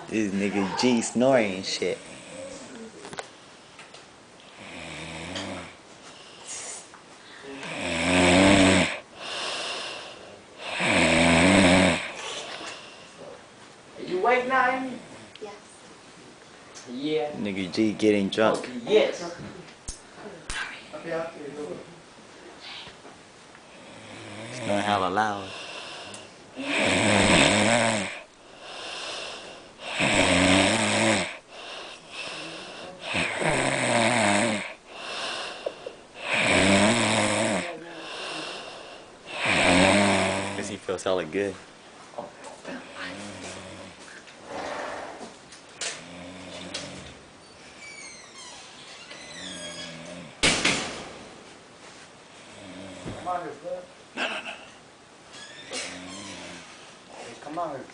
This nigga G snoring and shit. You awake now, Amy? Yes. Yeah. Nigga G getting drunk. Yes. Snoring hella loud. Cause he feels hella good. Come on here, bud. No, no, no. Come on here.